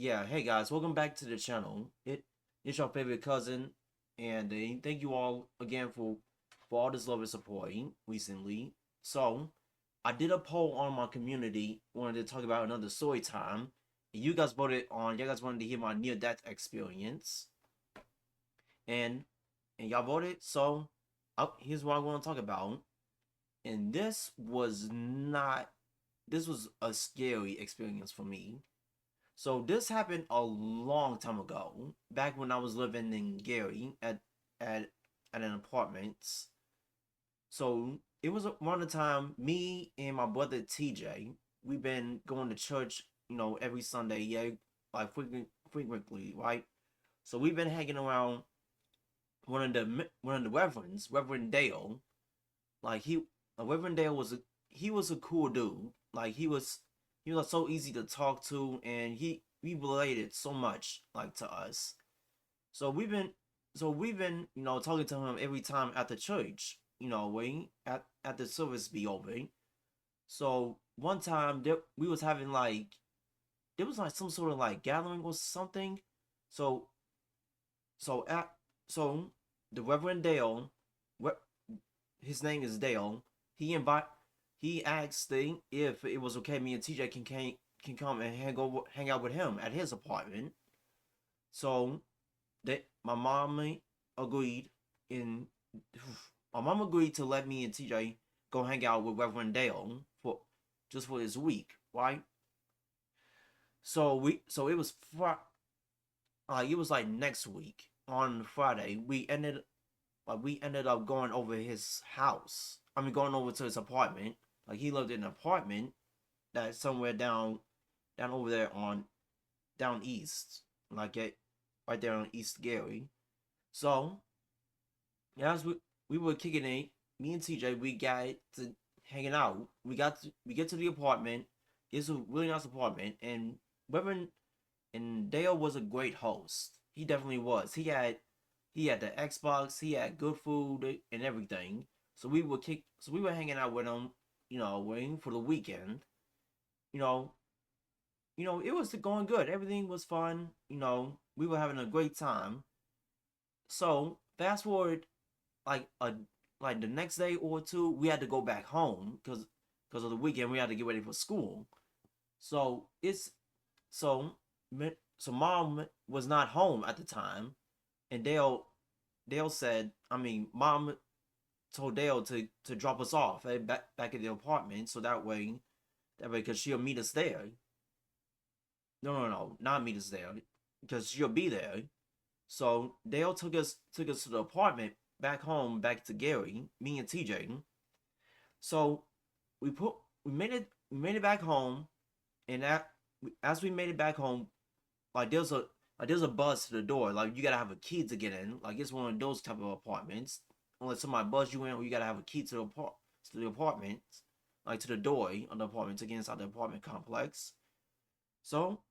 Yeah, hey guys, welcome back to the channel. It's your favorite cousin, and thank you all again for all this love and support recently. So, I did a poll on my community, wanted to talk about another story time. And you guys voted on. You guys wanted to hear my near-death experience, and y'all voted. So, here's what I want to talk about. And this was not. This was a scary experience for me. So this happened a long time ago, back when I was living in Gary at at an apartment. So it was around the time me and my brother TJ, we've been going to church, every Sunday, yeah, like frequently, right? So we've been hanging around one of the reverends, Reverend Dale. Like Reverend Dale he was a cool dude. Like he was so easy to talk to, and he related so much like to us. So we've been talking to him every time at the church. Waiting at the service be over. So one time we was having like there was like some sort of like gathering or something. So so at so the Reverend Dale, what his name is Dale. He invite he asked if it was okay me and TJ can come and hang out with him at his apartment. So that agreed and my mom agreed to let me and TJ go hang out with Reverend Dale for this week, right? So it was like next week on Friday. We ended up going over his house. I mean, going over to his apartment. Like he lived in an apartment that's somewhere down over there on down east, like right there on East Gary. So as we were kicking it, me and TJ we got to hanging out. We get to the apartment. It's a really nice apartment, and Reverend and Dale was a great host. He definitely was. He had the Xbox. He had good food and everything. So we were hanging out with him, waiting for the weekend. You know, it was going good. Everything was fun. We were having a great time. So fast forward like like the next day or two, we had to go back home because of the weekend. We had to get ready for school. So it's so so mom was not home at the time, and Dale said, I mean, mom told Dale to drop us off back at the apartment, so that way, because she'll meet us there. No, not meet us there, because she'll be there. So Dale took us to the apartment back home, back to Gary, me and TJ. So we put we made it back home, and as we made it back home, like there's a buzz to the door. Like you gotta have a key to get in. Like it's one of those type of apartments. Unless somebody buzz you in, or you gotta have a key to the apartment, like to the door of the apartment to get inside the apartment complex. So,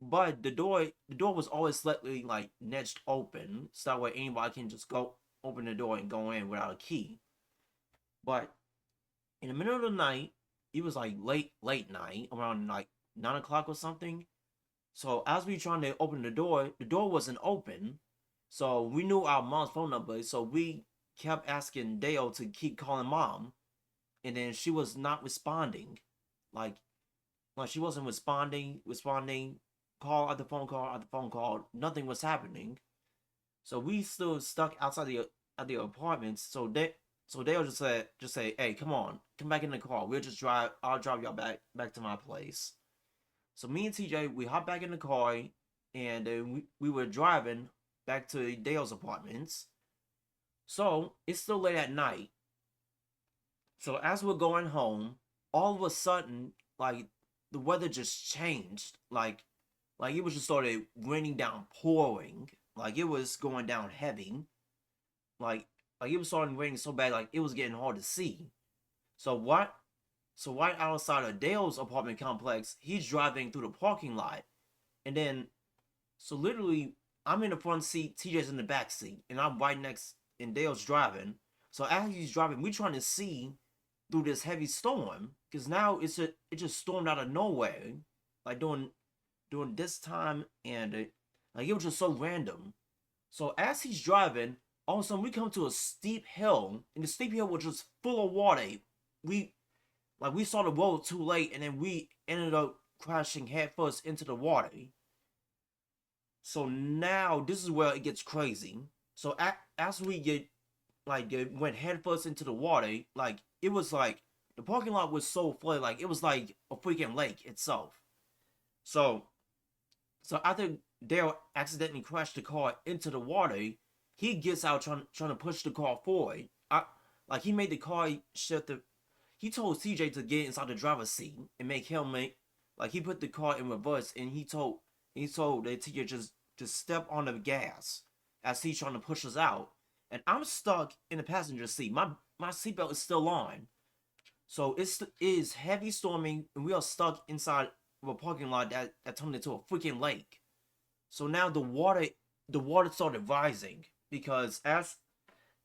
but the door was always slightly like nudged open, so that way anybody can just go open the door and go in without a key. But in the middle of the night, it was like late night, around like 9 o'clock or something. So as we trying to open the door wasn't open. So we knew our mom's phone number, so we kept asking Dale to keep calling mom, and then she was not responding. Like she wasn't responding, call at the phone call at the phone call, nothing was happening. So we still stuck outside the at the apartments. So they'll just say, hey, come on, come back in the car. I'll drive y'all back to my place. So me and TJ, we hopped back in the car, and we were driving back to Dale's apartments. So it's still late at night. So as we're going home, all of a sudden, like the weather just changed. Like it was just started raining down, pouring. Like it was going down heavy. Like like it was starting raining so bad, like it was getting hard to see. So what? So right outside of Dale's apartment complex, he's driving through the parking lot, and then so literally, I'm in the front seat, TJ's in the back seat, and I'm right next, and Dale's driving. So as he's driving, we trying to see through this heavy storm, because now it just stormed out of nowhere, like doing during this time, and like it was just so random. So as he's driving, all of a sudden we come to a steep hill, and the steep hill was just full of water. We we saw the road too late, and then we ended up crashing headfirst into the water. So now this is where it gets crazy. So as we went headfirst into the water, like it was like the parking lot was so flooded, like it was like a freaking lake itself. So after Dale accidentally crashed the car into the water, he gets out trying to push the car forward. Like he made the car shift. He told CJ to get inside the driver's seat and make him make like he put the car in reverse, and he told the teacher just step on the gas as he's trying to push us out. And I'm stuck in the passenger seat. My seatbelt is still on. So it is heavy storming, and we are stuck inside of a parking lot that turned into a freaking lake. So now the water started rising because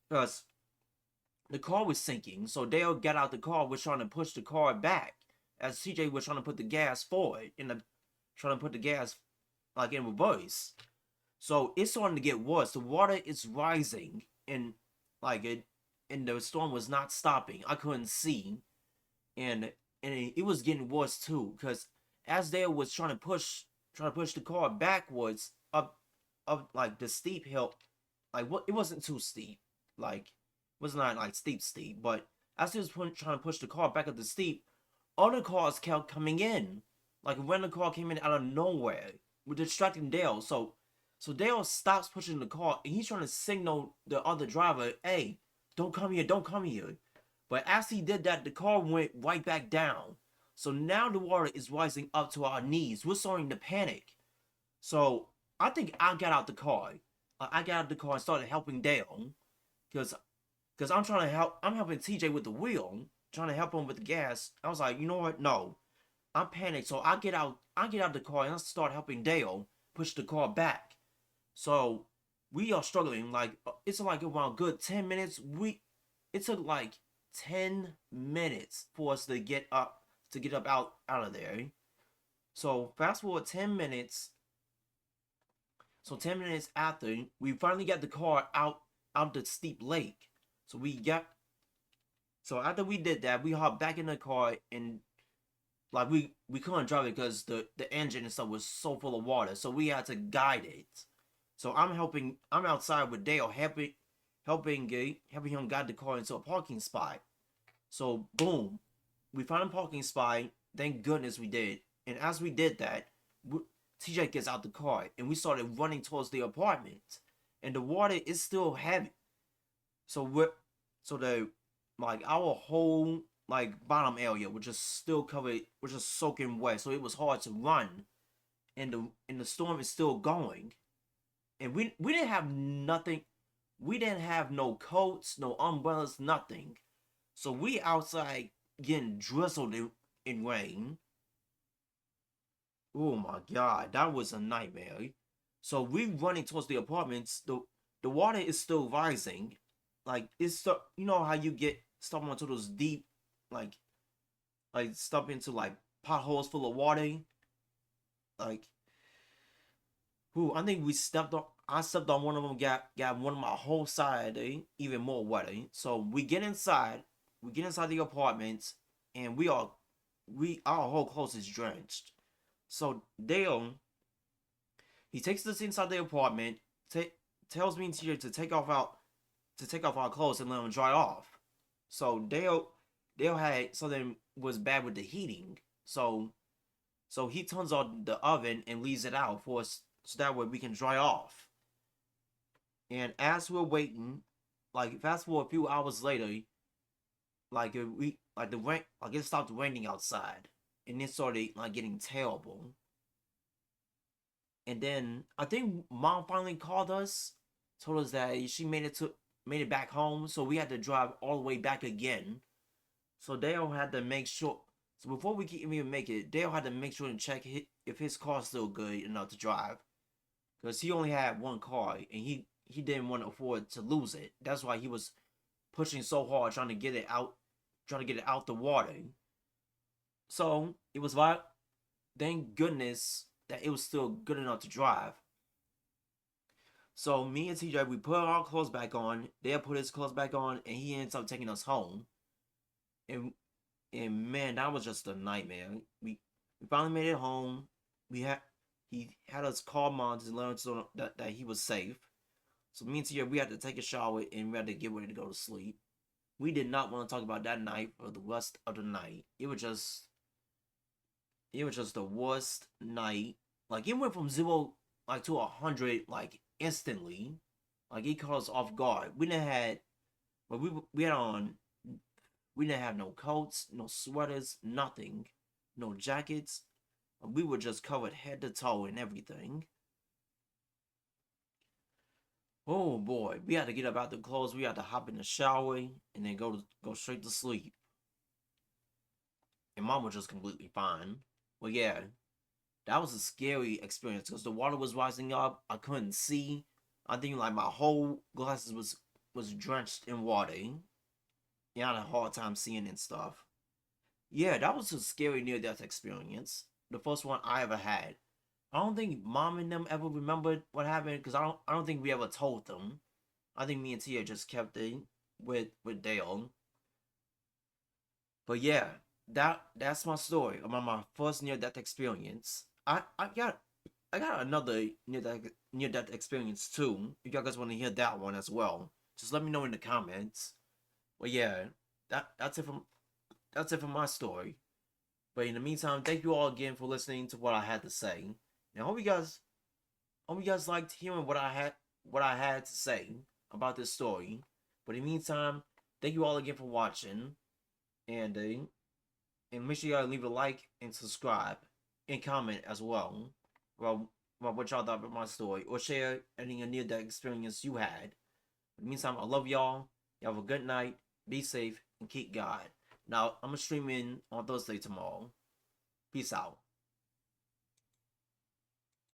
the car was sinking. So Dale got out the car, was trying to push the car back as CJ was trying to put the gas forward trying to put the gas like in reverse. So it's starting to get worse. The water is rising, and and the storm was not stopping. I couldn't see, and it was getting worse too. Because as Dale was trying to push the car backwards up like the steep hill, like what it wasn't too steep, like it was not like steep, but as he was trying to push the car back up the steep, other cars kept coming in. Like a random car came in out of nowhere, with distracting Dale. So Dale stops pushing the car, and he's trying to signal the other driver, "Hey, don't come here, don't come here." But as he did that, the car went right back down. So now the water is rising up to our knees. We're starting to panic. So I think I got out the car. I got out the car and started helping Dale, because I'm trying to help. I'm helping TJ with the wheel, trying to help him with the gas. I was like, you know what? No, I'm panicked. So I get out. I get out the car and I start helping Dale push the car back. So we are struggling. Like it's like around good 10 minutes. It took like 10 minutes for us to get up out of there. So fast forward 10 minutes. So 10 minutes after, we finally got the car out the steep lake. So after we did that, we hopped back in the car, and like we couldn't drive it because the engine and stuff was so full of water. So we had to guide it. So I'm outside with Dale, helping him guide the car into a parking spot. So boom, we found a parking spot. Thank goodness we did. And as we did that, TJ gets out the car, and we started running towards the apartment. And the water is still heavy. So our whole bottom area was just still covered, was just soaking wet. So it was hard to run, and the storm is still going. And we didn't have nothing. We didn't have no coats, no umbrellas, nothing. So we outside getting drizzled in rain. Oh my god, that was a nightmare. So we running towards the apartments. The water is still rising. Like it's you know how you get stuck onto those deep, like stuck into like potholes full of water. Like, I think we stepped on. I stepped on one of them. Got one of my whole side even more wetter. So we get inside. We get inside the apartments, and our whole clothes is drenched. So Dale, he takes us inside the apartment, tells me and TJ to take off our clothes and let them dry off. So Dale had something was bad with the heating, so he turns on the oven and leaves it out for us, so that way we can dry off. And as we're waiting, like fast forward a few hours later, the rain, it stopped raining outside, and it started getting terrible. And then I think mom finally called us, told us that she made it back home, so we had to drive all the way back again. So Dale had to make sure. So before we can even make it, Dale had to make sure and check if his car's still good enough to drive, because he only had one car, and he didn't want to afford to lose it. That's why he was pushing so hard trying to get it out the water. So it was like, thank goodness that it was still good enough to drive. So me and TJ, we put our clothes back on. Dale put his clothes back on, and he ends up taking us home. And man, that was just a nightmare. We finally made it home. He had us call mom to let us know that he was safe. So me and TJ, we had to take a shower and we had to get ready to go to sleep. We did not want to talk about that night for the rest of the night. It was just the worst night. Like it went from 0 like to 100 like instantly. Like it caught us off guard. But we had on. We didn't have no coats, no sweaters, nothing, no jackets. We were just covered head to toe and everything. Oh boy, we had to get up out the clothes. We had to hop in the shower and then go straight to sleep. And mom was just completely fine. Well, yeah, that was a scary experience because the water was rising up. I couldn't see. I think like my whole glasses was drenched in water. Yeah, I had a hard time seeing and stuff. Yeah, that was a scary near death experience. The first one I ever had. I don't think mom and them ever remembered what happened because I don't think we ever told them. I think me and Tia just kept it with Dale. But yeah, that's my story about my first near death experience. I got another near death experience too. If you guys want to hear that one as well, just let me know in the comments. But yeah, that's it for my story. But in the meantime, thank you all again for listening to what I had to say. And I hope you guys liked hearing what I had to say about this story. But in the meantime, thank you all again for watching. And make sure y'all leave a like and subscribe and comment as well about what y'all thought about my story or share any near death experience you had. In the meantime, I love y'all. Y'all have a good night. Be safe and keep God. Now, I'm streaming on Thursday tomorrow. Peace out.